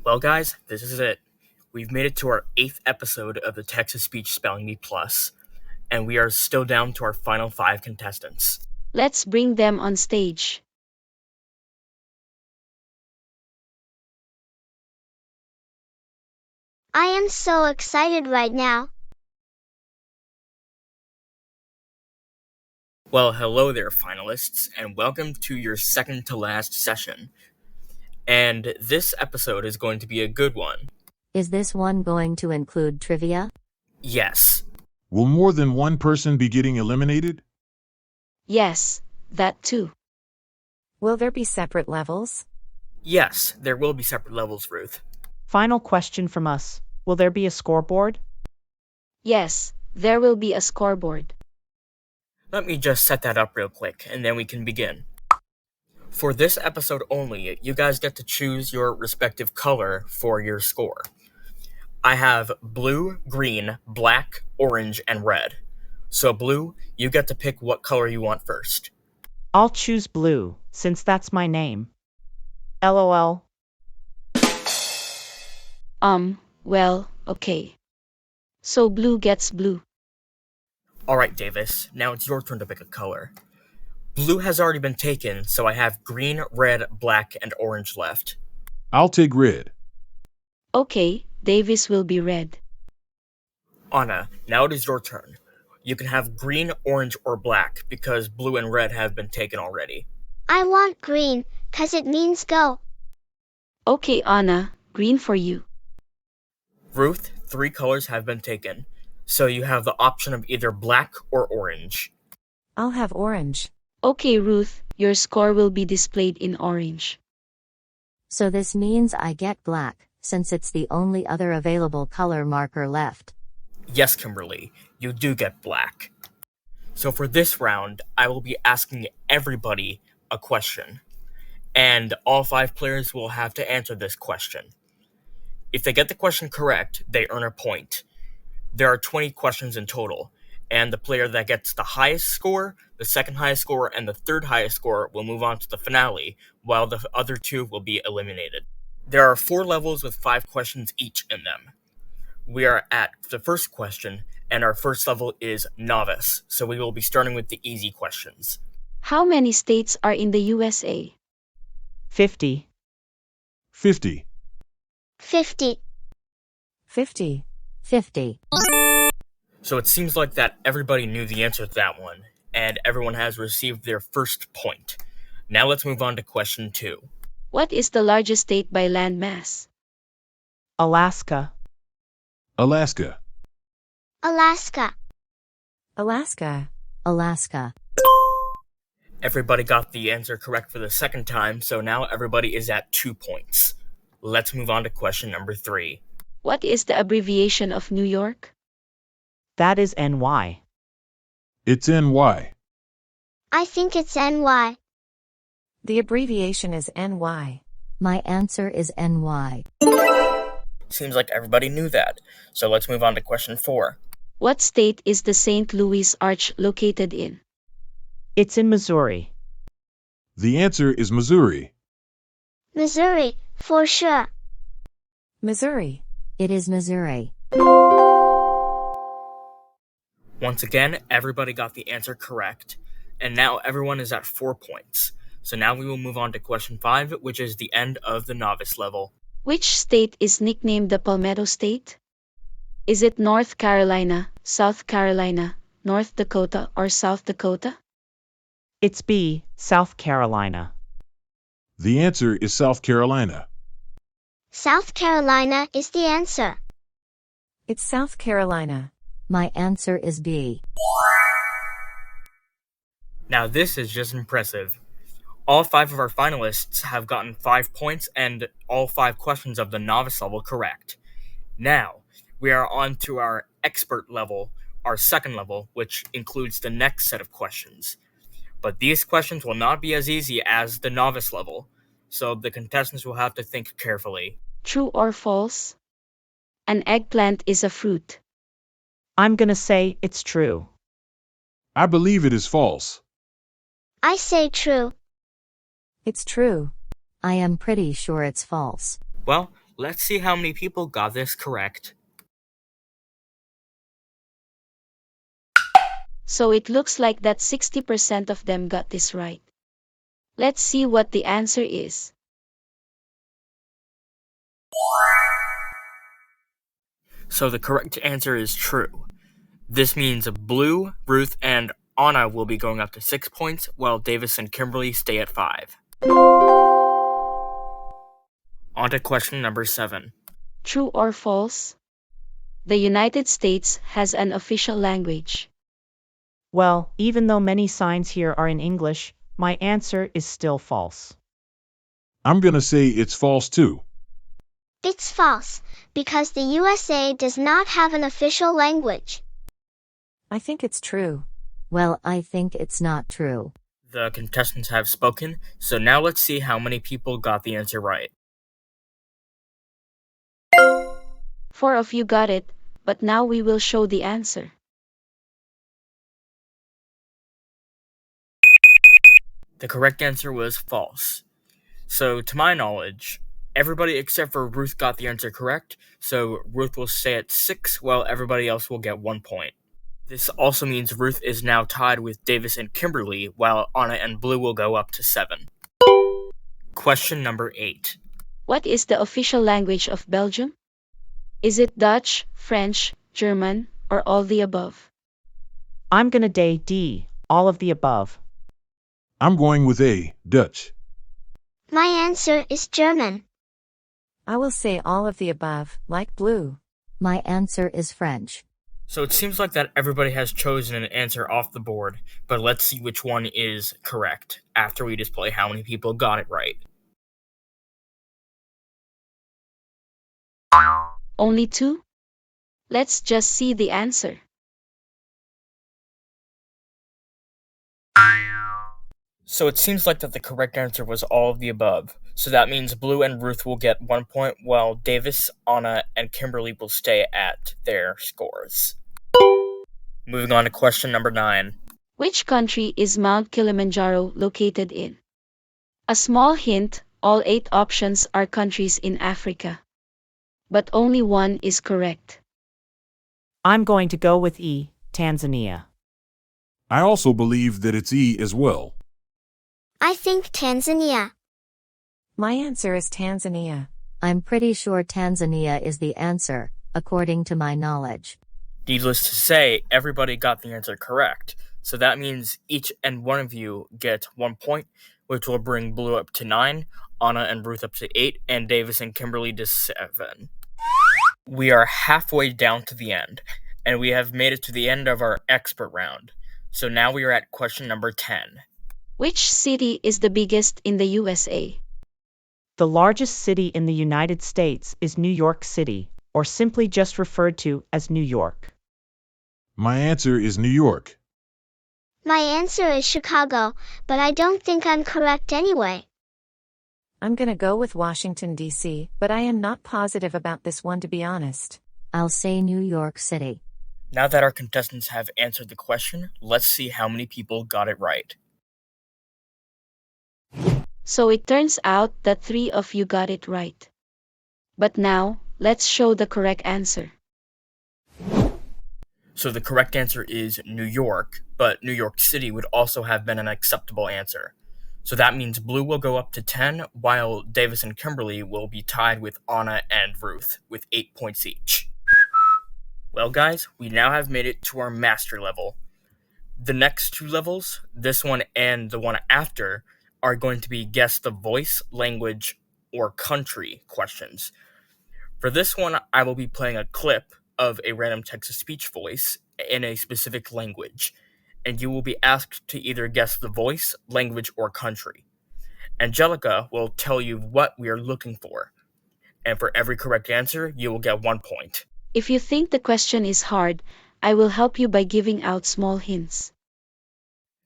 Well, guys, this is it. We've made it to our 8th episode of the Texas Speech Spelling Bee PLUS, and we are still down to our final 5 contestants. Let's bring them on stage. I am so excited right now. Well, hello there, finalists, and welcome to your second to last session. And this episode is going to be a good one. Is this one going to include trivia? Yes. Will more than one person be getting eliminated? Yes, that too. Will there be separate levels? Yes, there will be separate levels, Ruth. Final question from us. Will there be a scoreboard? Yes, there will be a scoreboard. Let me just set that up real quick, and then we can begin. For this episode only, you guys get to choose your respective color for your score. I have blue, green, black, orange, and red. So blue, you get to pick what color you want first. I'll choose blue, since that's my name. LOL. Well, okay. So blue gets blue. Alright, Davis, now it's your turn to pick a color. Blue has already been taken, so I have green, red, black, and orange left. I'll take red. Okay, Davis will be red. Anna, now it is your turn. You can have green, orange, or black, because blue and red have been taken already. I want green, 'cause it means go. Okay, Anna, green for you. Ruth, 3 colors have been taken, so you have the option of either black or orange. I'll have orange. Okay, Ruth, your score will be displayed in orange. So this means I get black, since it's the only other available color marker left. Yes, Kimberly, you do get black. So for this round, I will be asking everybody a question, and all 5 players will have to answer this question. If they get the question correct, they earn a point. There are 20 questions in total, and the player that gets the highest score, the second highest score, and the third highest score will move on to the finale, while the other 2 will be eliminated. There are 4 levels with 5 questions each in them. We are at the first question, and our first level is novice, so we will be starting with the easy questions. How many states are in the USA? 50. 50. 50. 50. 50. So it seems like that everybody knew the answer to that one, and everyone has received their first point. Now let's move on to question 2. What is the largest state by land mass? Alaska. Alaska. Alaska. Alaska. Alaska. Everybody got the answer correct for the second time, so now everybody is at 2 points. Let's move on to question number 3. What is the abbreviation of New York? That is NY. It's NY. I think it's NY. The abbreviation is NY. My answer is NY. Seems like everybody knew that, so let's move on to question 4. What state is the St. Louis Arch located in? It's in Missouri. The answer is Missouri. Missouri, for sure. Missouri. It is Missouri. Once again, everybody got the answer correct, and now everyone is at 4 points. So now we will move on to question 5, which is the end of the novice level. Which state is nicknamed the Palmetto State? Is it North Carolina, South Carolina, North Dakota, or South Dakota? It's B, South Carolina. The answer is South Carolina. South Carolina is the answer. It's South Carolina. My answer is B. Now this is just impressive. All 5 of our finalists have gotten 5 points and all 5 questions of the novice level correct. Now, we are on to our expert level, our second level, which includes the next set of questions. But these questions will not be as easy as the novice level, so the contestants will have to think carefully. True or false? An eggplant is a fruit. I'm gonna say it's true. I believe it is false. I say true. It's true. I am pretty sure it's false. Well, Let's see how many people got this correct. So it looks like that 60% of them got this right. Let's see what the answer is. So the correct answer is true. This means Blue, Ruth, and Anna will be going up to 6 points, while Davis and Kimberly stay at 5. On to question number 7. True or false? The United States has an official language. Well, even though many signs here are in English, my answer is still false. I'm gonna say it's false too. It's false, because the USA does not have an official language. I think it's true. Well, I think it's not true. The contestants have spoken, so now let's see how many people got the answer right. 4 of you got it, but now we will show the answer. The correct answer was false. So, to my knowledge, everybody except for Ruth got the answer correct, so Ruth will stay at 6 while everybody else will get 1 point. This also means Ruth is now tied with Davis and Kimberly, while Anna and Blue will go up to 7. Question number 8. What is the official language of Belgium? Is it Dutch, French, German, or all the above? I'm gonna day D, all of the above. I'm going with A, Dutch. My answer is German. I will say all of the above, like Blue. My answer is French. So it seems like that everybody has chosen an answer off the board, but let's see which one is correct after we display how many people got it right. Only 2? Let's just see the answer. So it seems like that the correct answer was all of the above. So that means Blue and Ruth will get 1 point, while Davis, Anna, and Kimberly will stay at their scores. Moving on to question number 9. Which country is Mount Kilimanjaro located in? A small hint, all 8 options are countries in Africa. But only one is correct. I'm going to go with E, Tanzania. I also believe that it's E as well. I think Tanzania. My answer is Tanzania. I'm pretty sure Tanzania is the answer, according to my knowledge. Needless to say, everybody got the answer correct. So that means each and one of you get 1 point, which will bring Blue up to 9, Anna and Ruth up to 8, and Davis and Kimberly to 7. We are halfway down to the end, and we have made it to the end of our expert round. So now we are at question number 10. Which city is the biggest in the USA? The largest city in the United States is New York City, or simply just referred to as New York. My answer is New York. My answer is Chicago, but I don't think I'm correct anyway. I'm gonna go with Washington, D.C., but I am not positive about this one to be honest. I'll say New York City. Now that our contestants have answered the question, let's see how many people got it right. So it turns out that 3 of you got it right. But now, let's show the correct answer. So the correct answer is New York, but New York City would also have been an acceptable answer. So that means Blue will go up to 10, while Davis and Kimberly will be tied with Anna and Ruth, with 8 points each. Well guys, we now have made it to our master level. The next 2 levels, this one and the one after, are going to be guess the voice, language, or country questions. For this one, I will be playing a clip of a random text-to-speech voice in a specific language, and you will be asked to either guess the voice, language, or country. Angelica will tell you what we are looking for, and for every correct answer, you will get 1 point. If you think the question is hard, I will help you by giving out small hints.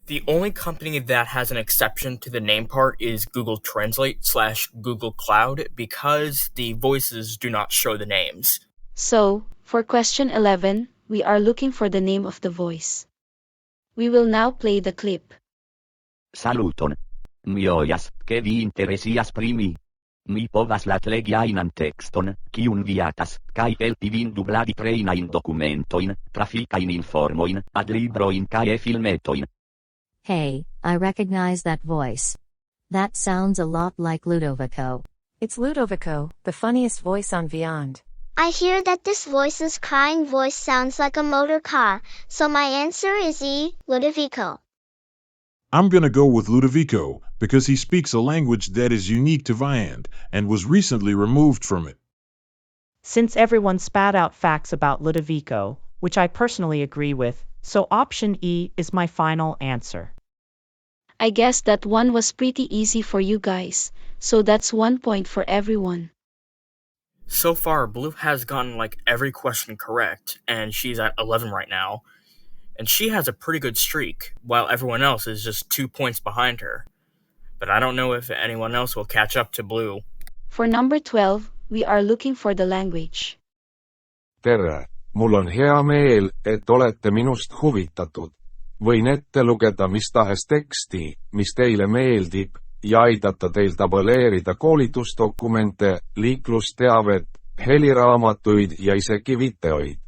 The only company that has an exception to the name part is Google Translate / Google Cloud, because the voices do not show the names. So, for question 11, we are looking for the name of the voice. We will now play the clip. Saluton. Mi ojas, ke vi interesias pri mi. Mi povas la legiainan tekston, kiun vi atas, kaj helpi vin dubladi trejnajn dokumentojn, trafikajn informojn, adlibrojn kaj filmetojn. Hey, I recognize that voice. That sounds a lot like Ludovico. It's Ludovico, the funniest voice on Beyond. I hear that this voice's crying voice sounds like a motor car, so my answer is E, Ludovico. I'm gonna go with Ludovico, because he speaks a language that is unique to Viand, and was recently removed from it. Since everyone spat out facts about Ludovico, which I personally agree with, so option E is my final answer. I guess that one was pretty easy for you guys, so that's 1 point for everyone. So far, Blue has gotten like every question correct, and she's at 11 right now. And she has a pretty good streak, while everyone else is just 2 points behind her. But I don't know if anyone else will catch up to Blue. For number 12, we are looking for the language. Tere, mul on hea meel, et olete minust huvitatud. Võin ette lugeda mis tahes teksti, mis teile meeldib, ja aidata teil tabuleerida koolitusdokumente, liiklusteavet, heliraamatuid ja isegi videoid.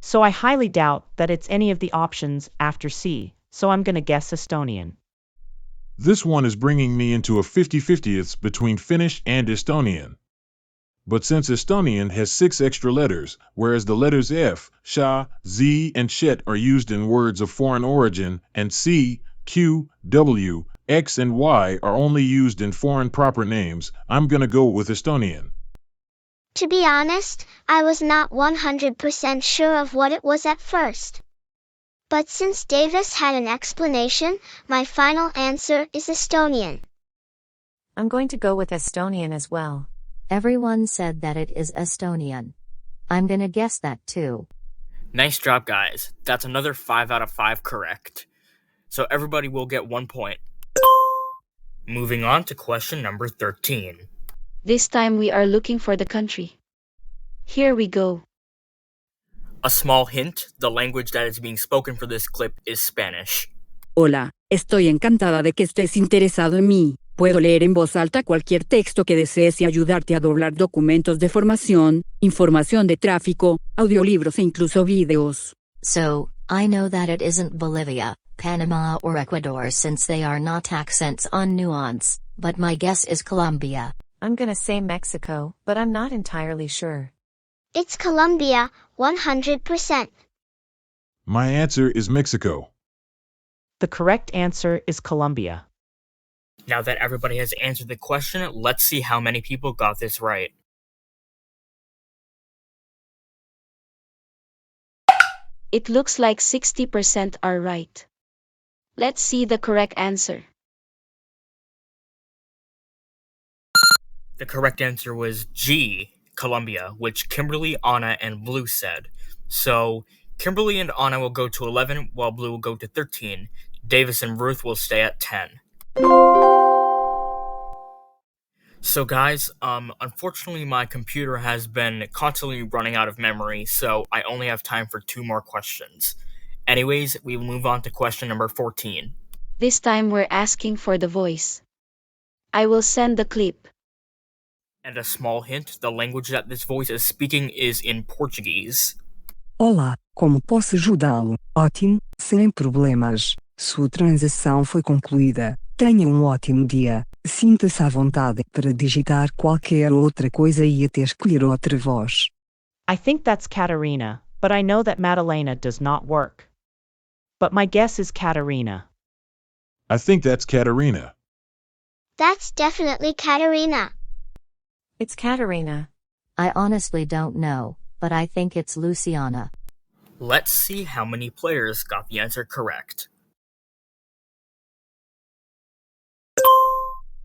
So I highly doubt that it's any of the options after C, so I'm gonna guess Estonian. This one is bringing me into a 50-50th between Finnish and Estonian. But since Estonian has 6 extra letters, whereas the letters F, sha, z, and shet are used in words of foreign origin, and C, Q, W, X, and Y are only used in foreign proper names, I'm gonna go with Estonian. To be honest, I was not 100% sure of what it was at first. But since Davis had an explanation, my final answer is Estonian. I'm going to go with Estonian as well. Everyone said that it is Estonian. I'm gonna guess that too. Nice job, guys. That's another 5 out of 5 correct. So everybody will get 1 point. Moving on to question number 13. This time we are looking for the country. Here we go. A small hint, the language that is being spoken for this clip is Spanish. Hola, estoy encantada de que estés interesado en mí. Puedo leer en voz alta cualquier texto que desees y ayudarte a doblar documentos de formación, información de tráfico, audiolibros e incluso videos. So, I know that it isn't Bolivia, Panama or Ecuador since they are not accents on nuance, but my guess is Colombia. I'm gonna say Mexico, but I'm not entirely sure. It's Colombia, 100%. My answer is Mexico. The correct answer is Colombia. Now that everybody has answered the question, let's see how many people got this right. It looks like 60% are right. Let's see the correct answer. The correct answer was G, Colombia, which Kimberly, Anna, and Blue said. So, Kimberly and Anna will go to 11, while Blue will go to 13. Davis and Ruth will stay at 10. So guys, unfortunately my computer has been constantly running out of memory, so I only have time for 2 more questions. Anyways, we will move on to question number 14. This time we're asking for the voice. I will send the clip. And a small hint, the language that this voice is speaking is in Portuguese. Olá, como posso ajudá-lo? Ótimo, sem problemas. Sua transação foi concluída. Tenha ótimo dia. Sinta-se à vontade para digitar qualquer outra coisa e até escolher outra voz. I think that's Katarina, but I know that Madalena does not work. But my guess is Katarina. I think that's Katarina. That's definitely Katarina. It's Katarina. I honestly don't know, but I think it's Luciana. Let's see how many players got the answer correct.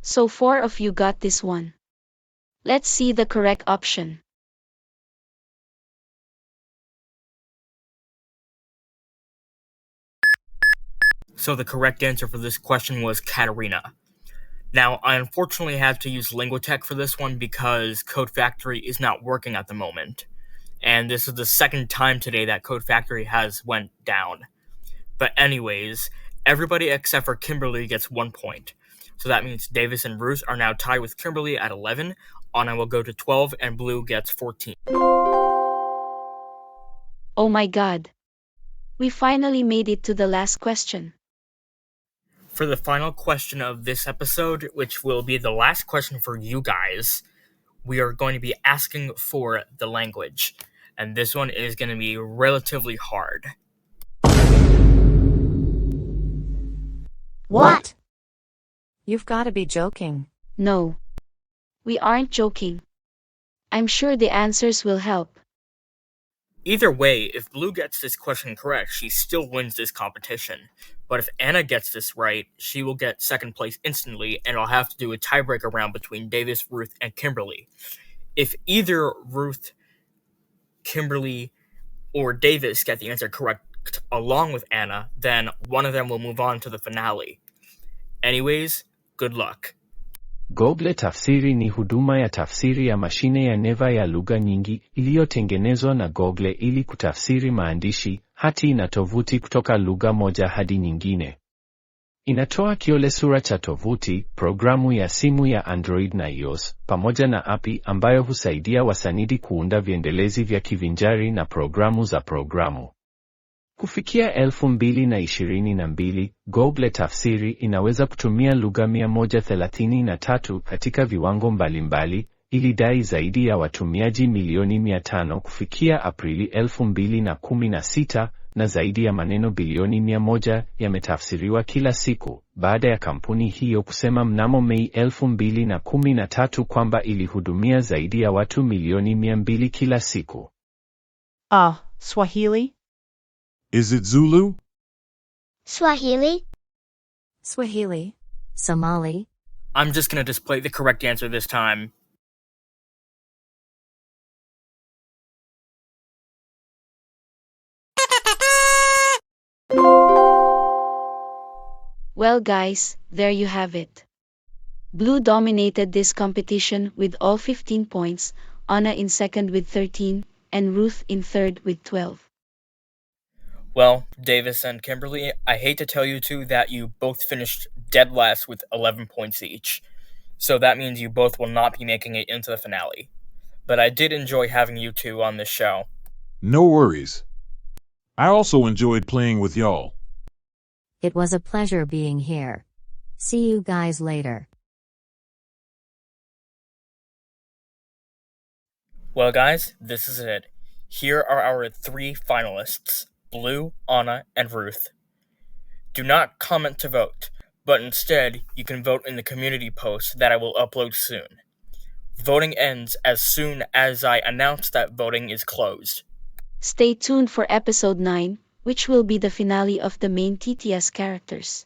So 4 of you got this one. Let's see the correct option. So the correct answer for this question was Katarina. Now, I unfortunately have to use Linguotech for this one because Code Factory is not working at the moment. And this is the second time today that Code Factory has went down. But anyways, everybody except for Kimberly gets 1 point. So that means Davis and Ruth are now tied with Kimberly at 11. Anna will go to 12, and Blue gets 14. Oh my god. We finally made it to the last question. For the final question of this episode, which will be the last question for you guys, we are going to be asking for the language. And this one is going to be relatively hard. What? You've got to be joking. No. We aren't joking. I'm sure the answers will help. Either way, if Blue gets this question correct, she still wins this competition. But if Anna gets this right, she will get second place instantly, and I'll have to do a tiebreaker round between Davis, Ruth, and Kimberly. If either Ruth, Kimberly, or Davis get the answer correct along with Anna, then one of them will move on to the finale. Anyways, good luck. Google Tafsiri ni huduma ya tafsiri ya mashine ya neva ya lugha nyingi iliyotengenezwa na Google ili kutafsiri maandishi, hati na tovuti kutoka lugha moja hadi nyingine. Inatoa kiolesura cha tovuti, programu ya simu ya Android na iOS, pamoja na api ambayo husaidia wasanidi kuunda viendelezi vya kivinjari na programu za programu. Kufikia 2022, Google Tafsiri inaweza kutumia lugha 133 katika viwango mbalimbali, ilidai zaidi ya watumiaji milioni 500 kufikia Aprili 2016, na zaidi ya maneno bilioni 100 yametafsiriwa kila siku, baada ya kampuni hiyo kusema mnamo Mei 2013 kwamba ilihudumia zaidi ya watu milioni 200 kila siku. Swahili? Is it Zulu? Swahili? Swahili. Somali. I'm just going to display the correct answer this time. Well guys, there you have it. Blue dominated this competition with all 15 points, Anna in second with 13, and Ruth in third with 12. Well, Davis and Kimberly, I hate to tell you two that you both finished dead last with 11 points each. So that means you both will not be making it into the finale. But I did enjoy having you two on this show. No worries. I also enjoyed playing with y'all. It was a pleasure being here. See you guys later. Well guys, this is it. Here are our 3 finalists, Blue, Anna, and Ruth. Do not comment to vote, but instead you can vote in the community post that I will upload soon. Voting ends as soon as I announce that voting is closed. Stay tuned for episode 9, which will be the finale of the main TTS characters.